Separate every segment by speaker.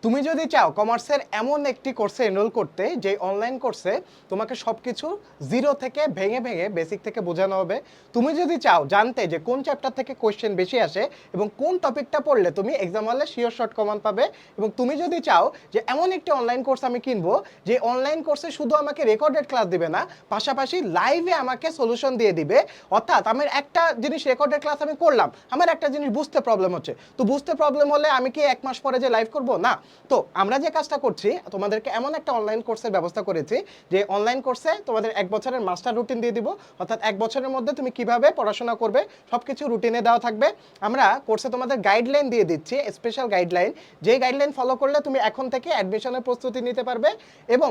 Speaker 1: তুমি যদি চাও কমার্সের এমন একটি কোর্সে এনরোল করতে যে অনলাইন কোর্সে তোমাকে সবকিছু জিরো থেকে ভেঙে ভেঙে বেসিক থেকে বোঝানো হবে, তুমি যদি চাও জানতে যে কোন চ্যাপ্টার থেকে কোয়েশ্চেন বেশি আসে এবং কোন টপিকটা পড়লে তুমি এক্সাম হলে শিওর শর্ট কমন পাবে, এবং তুমি যদি চাও যে এমন একটি অনলাইন কোর্স আমি কিনবো যে অনলাইন কোর্সে শুধু আমাকে রেকর্ডেড ক্লাস দিবে না, পাশাপাশি লাইভে আমাকে সলিউশন দিয়ে দিবে। অর্থাৎ আমার একটা জিনিস রেকর্ডেড ক্লাস আমি করলাম, আমার একটা জিনিস বুঝতে প্রবলেম হচ্ছে, তো বুঝতে প্রবলেম হলে আমি কি এক মাস পরে যে লাইভ করবো না। তো আমরা যে কাজটা করছি, তোমাদেরকে এমন একটা অনলাইন কোর্সের ব্যবস্থা করেছি যে অনলাইন কোর্সে তোমাদের 1 বছরের মাস্টার রুটিন দিয়ে দিব। অর্থাৎ 1 বছরের মধ্যে তুমি কিভাবে পড়াশোনা করবে সবকিছু রুটিনে দেওয়া থাকবে। আমরা কোর্সে তোমাদের গাইডলাইন দিয়ে দিচ্ছি, স্পেশাল গাইডলাইন, যে গাইডলাইন ফলো করলে তুমি এখন থেকে অ্যাডমিশনের প্রস্তুতি নিতে পারবে। এবং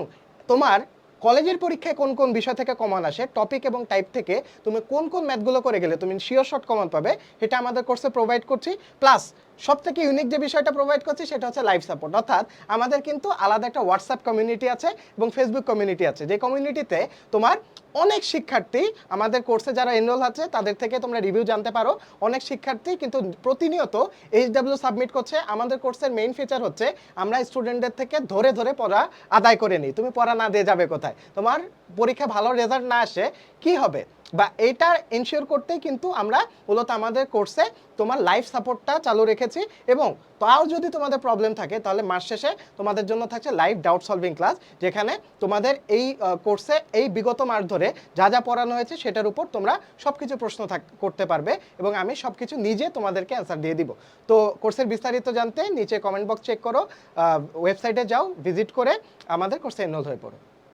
Speaker 1: তোমার কলেজের পরীক্ষায় কোন কোন বিষয় থেকে কমন আসে, টপিক এবং টাইপ থেকে তুমি কোন কোন ম্যাথগুলো করে গেলে তুমি শিওর শর্ট কমন পাবে, এটা আমাদের কোর্সে প্রোভাইড করছি। প্লাস সবথেকে ইউনিক যে বিষয়টা প্রোভাইড করছি সেটা হচ্ছে লাইভ সাপোর্ট। অর্থাৎ আমাদের কিন্তু আলাদা একটা হোয়াটসঅ্যাপ কমিউনিটি আছে এবং ফেসবুক কমিউনিটি আছে, যে কমিউনিটিতে তোমার অনেক শিক্ষার্থী আমাদের কোর্সে যারা এনরোল আছে তাদের থেকে তোমরা রিভিউ জানতে পারো। অনেক শিক্ষার্থী কিন্তু প্রতিনিয়ত এইচডব্লিউ সাবমিট করছে। আমাদের কোর্সের মেইন ফিচার হচ্ছে আমরা স্টুডেন্টদের থেকে ধরে ধরে পড়া আদায় করে নিই। তুমি পড়া না দিয়ে যাবে কোথায়, তোমার পরীক্ষা ভালো রেজাল্ট না আসে কি হবে, বা এটা এনশিওর করতেই কিন্তু আমরা মূলত আমাদের কোর্সে তোমার লাইভ সাপোর্টটা চালু রেখেছি। এবং তাও যদি তোমাদের প্রবলেম থাকে তাহলে মাস শেষে তোমাদের জন্য থাকছে লাইভ ডাউট সলভিং ক্লাস, যেখানে তোমাদের এই কোর্সে এই বিগত মাস ধরে যা যা পড়ানো হয়েছে সেটার উপর তোমরা সব কিছু প্রশ্ন করতে পারবে এবং আমি সব কিছু নিজে তোমাদেরকে অ্যান্সার দিয়ে দিব। তো কোর্সের বিস্তারিত জানতে নিচে কমেন্ট বক্স চেক করো, ওয়েবসাইটে যাও, ভিজিট করে আমাদের কোর্সে এনরোল হয়ে পড়ো।